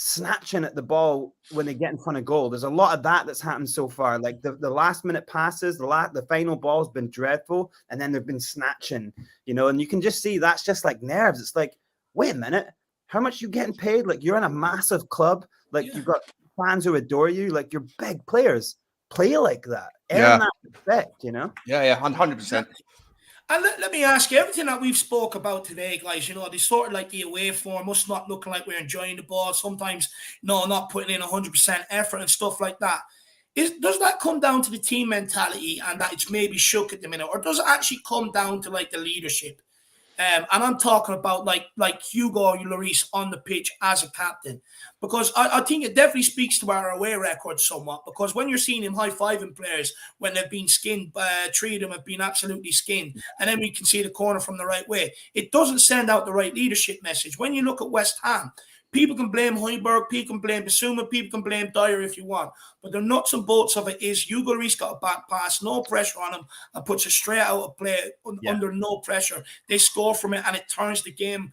snatching at the ball when they get in front of goal. There's a lot of that's happened so far. Like the last minute passes, the final ball has been dreadful, and then they've been snatching, and you can just see that's just like nerves. It's like, wait a minute, how much you getting paid? Like, you're in a massive club, like you've got fans who adore you, like you're big players. Play like that. Earn that respect, Yeah, 100%. And let me ask you, everything that we've spoke about today, guys, they sort of like the away form, us not looking like we're enjoying the ball, sometimes, not putting in 100% effort and stuff like that. Does that come down to the team mentality and that it's maybe shook at the minute, or does it actually come down to like the leadership? And I'm talking about like Hugo Lloris on the pitch as a captain, because I think it definitely speaks to our away record somewhat. Because when you're seeing him high-fiving players when they've been skinned, 3 of them have been absolutely skinned, and then we can see the corner from the right way, it doesn't send out the right leadership message. When you look at West Ham, people can blame Højbjerg, people can blame Bissouma, people can blame Dyer if you want. But the nuts and bolts of it is Hugo Lloris got a back pass, no pressure on him, and puts it straight out of play under no pressure. They score from it, and it turns the game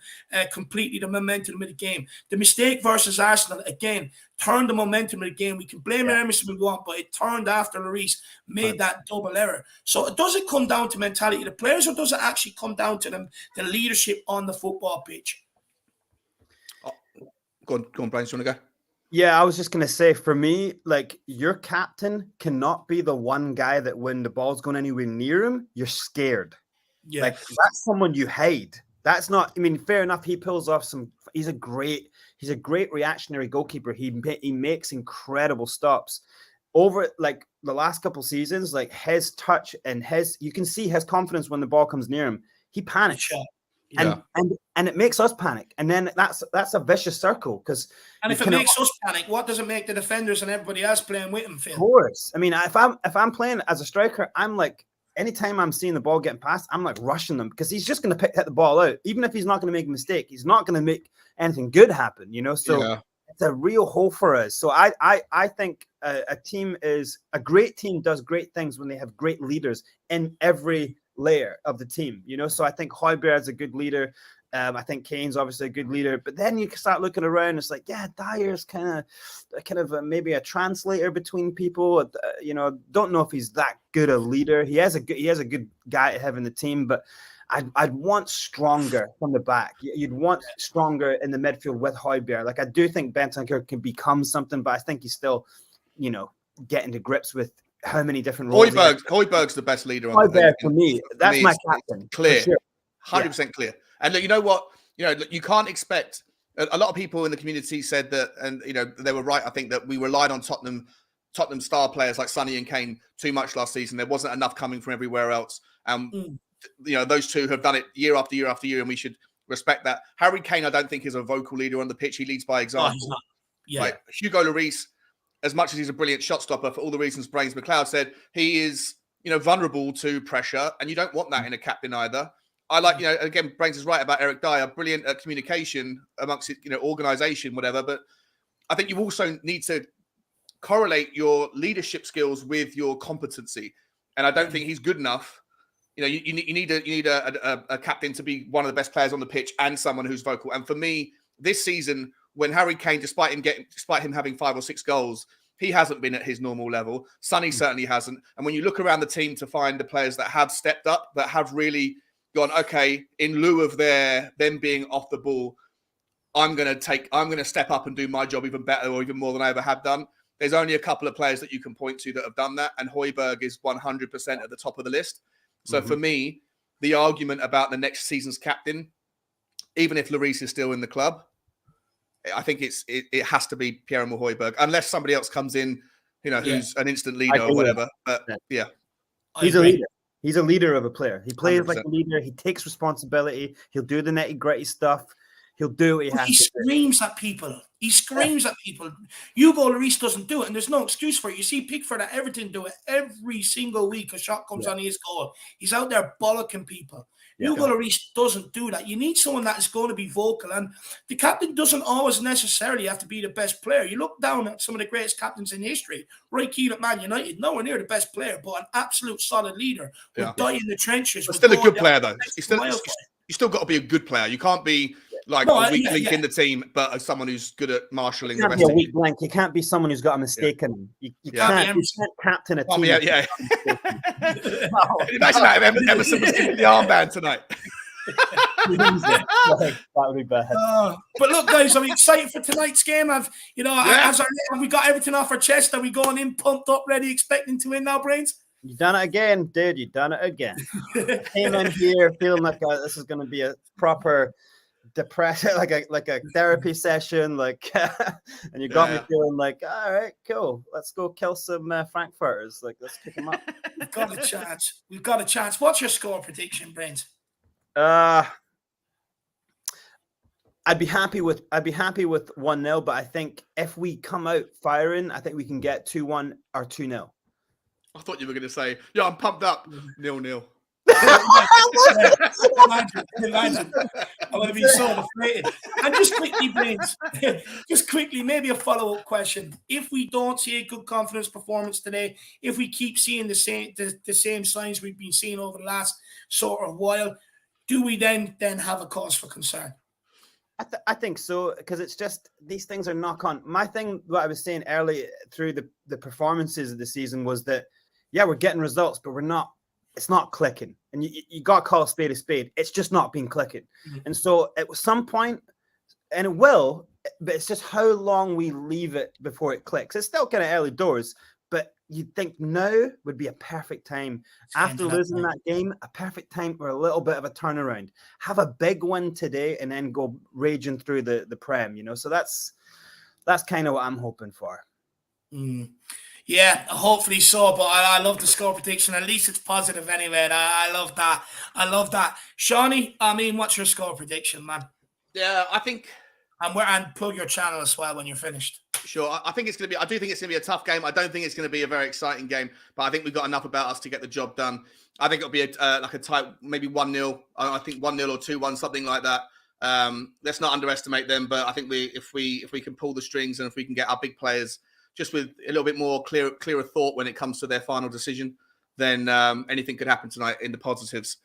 completely, the momentum of the game. The mistake versus Arsenal, again, turned the momentum of the game. We can blame Emerson if we want, but it turned after Lloris made that double error. So does it come down to mentality of the players, or does it actually come down to the leadership on the football pitch? Go on, Brian, do you want to go? Yeah, I was just going to say, for me, like, your captain cannot be the one guy that when the ball's going anywhere near him, you're scared. Yeah. Like, that's someone you hide. That's not, I mean, fair enough. He pulls off he's a great reactionary goalkeeper. He makes incredible stops. Over, like, the last couple seasons, like, his touch and you can see his confidence when the ball comes near him. He panics. Yeah. And it makes us panic, and then that's a vicious circle. Because if it makes us panic, what does it make the defenders and everybody else playing with him feel? Of course. I mean, if I'm playing as a striker, I'm like, anytime I'm seeing the ball getting passed, I'm like rushing them, because he's just going to hit the ball out. Even if he's not going to make a mistake, he's not going to make anything good happen. So it's a real hole for us. So I think a great team does great things when they have great leaders in every layer of the team, so I think Højbjerg is a good leader. I think Kane's obviously a good leader, but then you start looking around, it's like, Dyer's kind of maybe a translator between people. Don't know if he's that good a leader. He has a good guy to have in the team, but I'd want stronger from the back. You'd want stronger in the midfield with Højbjerg. Like, I do think Bentancur can become something, but I think he's still, getting to grips with how many different roles. Højbjerg's the best leader on Højbjerg for me. That's my captain. Clear. Sure. 100% clear. And look, you know what? You can't expect. A lot of people in the community said that, and they were right. I think that we relied on Tottenham star players like Sonny and Kane too much last season. There wasn't enough coming from everywhere else. Those two have done it year after year after year, and we should respect that. Harry Kane, I don't think, is a vocal leader on the pitch. He leads by example. He's not. Yeah. Like Hugo Lloris, as much as he's a brilliant shot stopper, for all the reasons Brains McLeod said, he is, vulnerable to pressure, and you don't want that in a captain either. I like, again, Brains is right about Eric Dyer, brilliant at communication amongst, organisation, whatever. But I think you also need to correlate your leadership skills with your competency, and I don't think he's good enough. You need a captain to be one of the best players on the pitch and someone who's vocal. And for me, this season, when Harry Kane, despite him having 5 or 6 goals, he hasn't been at his normal level. Sonny certainly hasn't. And when you look around the team to find the players that have stepped up, that have really gone, okay, in lieu of them being off the ball, I'm going to step up and do my job even better or even more than I ever have done. There's only a couple of players that you can point to that have done that, and Højbjerg is 100% at the top of the list. So for me, the argument about the next season's captain, even if Lloris is still in the club, I think it has to be Pierre-Emile Højbjerg, unless somebody else comes in, who's an instant leader or whatever. But he's a leader. He's a leader of a player. He plays 100%. Like a leader. He takes responsibility. He'll do the nitty-gritty stuff. He'll do what he has to do. He screams at people. He screams at people. Hugo Lloris doesn't do it, and there's no excuse for it. You see Pickford at Everton do it every single week. A shot comes on his goal. He's out there bollocking people. Hugo Lloris doesn't do that. You need someone that is going to be vocal, and the captain doesn't always necessarily have to be the best player. You look down at some of the greatest captains in history. Roy Keane at Man United, nowhere near the best player, but an absolute solid leader. Would die in the trenches. But still a good player, though. You still got to be a good player. You can't be like a weak link in the team, but someone who's good at marshalling the rest of the team. Blank. You can't be someone who's got a mistake in him. You can't captain a team. Imagine that if Emerson was giving the armband tonight. That would be bad. But look, guys, I'm excited for tonight's game. Have we got everything off our chest? Are we going in pumped up, ready, expecting to win now, Brains? You done it again, dude. You done it again. I came in here feeling like this is going to be a proper depression, like a therapy session, and you got me feeling like, all right, cool. Let's go kill some Frankfurters. Let's kick them up. We've got a chance. We've got a chance. What's your score prediction, Brains? I'd be happy with 1-0, but I think if we come out firing, I think we can get 2-1 or 2-0. I thought you were going to say, yeah, I'm pumped up. 0-0. Imagine. I want to be so deflated. And just quickly, Brains, just quickly, maybe a follow-up question. If we don't see a good confidence performance today, if we keep seeing the same signs we've been seeing over the last sort of while, do we then have a cause for concern? I think so, because it's just these things are knock-on. My thing, what I was saying early through the performances of the season was that, yeah, we're getting results, but it's not clicking. And you got to call a spade a spade. It's just not been clicking. Mm-hmm. And so at some point, and it will, but it's just how long we leave it before it clicks. It's still kind of early doors, but you'd think now would be a perfect time. After losing that game, a perfect time for a little bit of a turnaround. Have a big win today and then go raging through the Prem, So that's kind of what I'm hoping for. Mm. Yeah, hopefully so. But I love the score prediction. At least it's positive anyway. I love that. I love that. Shawnee, what's your score prediction, man? Yeah, I think... And plug your channel as well when you're finished. Sure. I do think it's going to be a tough game. I don't think it's going to be a very exciting game, but I think we've got enough about us to get the job done. I think it'll be like a tight, maybe 1-0. I think 1-0 or 2-1, something like that. Let's not underestimate them, but I think if we can pull the strings and if we can get our big players just with a little bit more clearer thought when it comes to their final decision, then anything could happen tonight in the positives.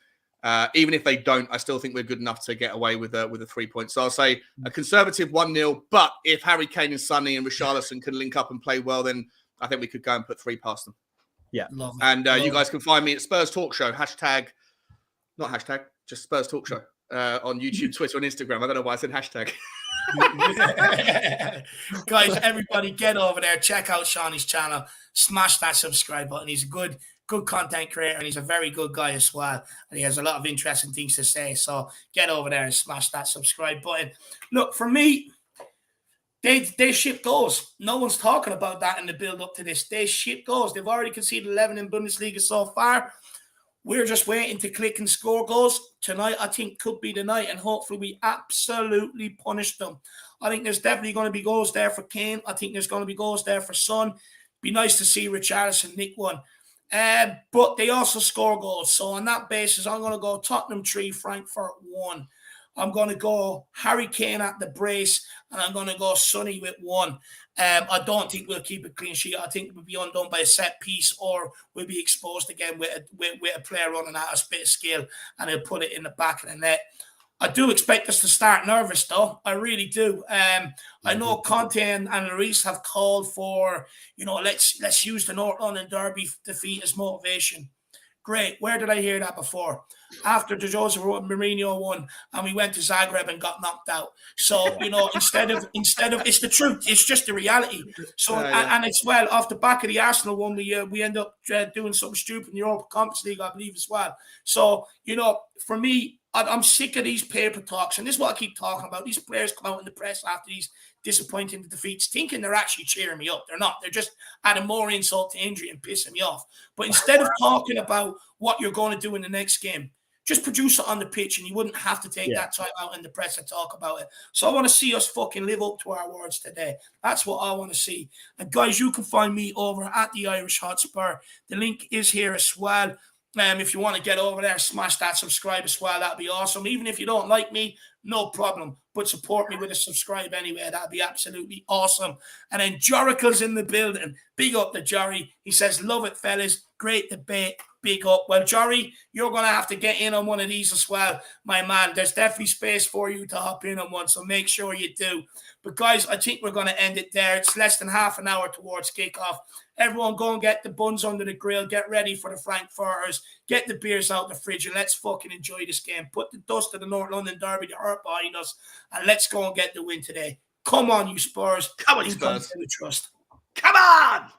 Even if they don't, I still think we're good enough to get away with a 3 points. So I'll say a conservative 1-0. But if Harry Kane and Sonny and Richarlison can link up and play well, then I think we could go and put 3 past them. Yeah. And you guys can find me at Spurs Talk Show. Just Spurs Talk Show on YouTube, Twitter, and Instagram. I don't know why I said hashtag. Guys, everybody get over there. Check out Shawnee's channel. Smash that subscribe button. He's a good content creator, and he's a very good guy as well, and he has a lot of interesting things to say. So get over there and smash that subscribe button. Look, for me, they ship goals. No one's talking about that in the build up to this. They ship goals. They've already conceded 11 in Bundesliga so far. We're just waiting to click and score goals. Tonight, I think, could be the night, and hopefully we absolutely punish them. I think there's definitely going to be goals there for Kane. I think there's going to be goals there for Son. Be nice to see Richarlison nick one. But they also score goals. So on that basis, I'm going to go Tottenham 3, Frankfurt 1. I'm going to go Harry Kane at the brace, and I'm going to go Sonny with 1. I don't think we'll keep a clean sheet. I think we'll be undone by a set piece, or we'll be exposed again with a player running at a bit of skill, and he'll put it in the back of the net. I do expect us to start nervous, though. I really do. I know Conte and Lloris have called for, let's use the North London Derby defeat as motivation. Great. Where did I hear that before? After the Jose Mourinho won, and we went to Zagreb and got knocked out. So, instead of it's the truth. It's just the reality. So, and it's off the back of the Arsenal one, we end up doing something stupid in the Europa Conference League, I believe, as well. So, for me, I'm sick of these paper talks, and this is what I keep talking about. These players come out in the press after these disappointing defeats, thinking they're actually cheering me up. They're not. They're just adding more insult to injury and pissing me off. But instead of talking about what you're going to do in the next game, just produce it on the pitch, and you wouldn't have to take that time out in the press and talk about it. So I want to see us fucking live up to our words today. That's what I want to see. And guys, you can find me over at the Irish Hotspur. The link is here as well. If you want to get over there, smash that subscribe as well. That'd be awesome. Even if you don't like me, no problem. But support me with a subscribe anyway. That'd be absolutely awesome. And then Joricle's in the building. Big up to Jory. He says, love it, fellas. Great debate. Big up. Well, Jory, you're going to have to get in on one of these as well, my man. There's definitely space for you to hop in on one, so make sure you do. But, guys, I think we're going to end it there. It's less than half an hour towards kickoff. Everyone go and get the buns under the grill. Get ready for the Frankfurters. Get the beers out the fridge, and let's fucking enjoy this game. Put the dust of the North London Derby to hurt behind us, and let's go and get the win today. Come on, you Spurs. Come on, you Spurs. Trust. Come on!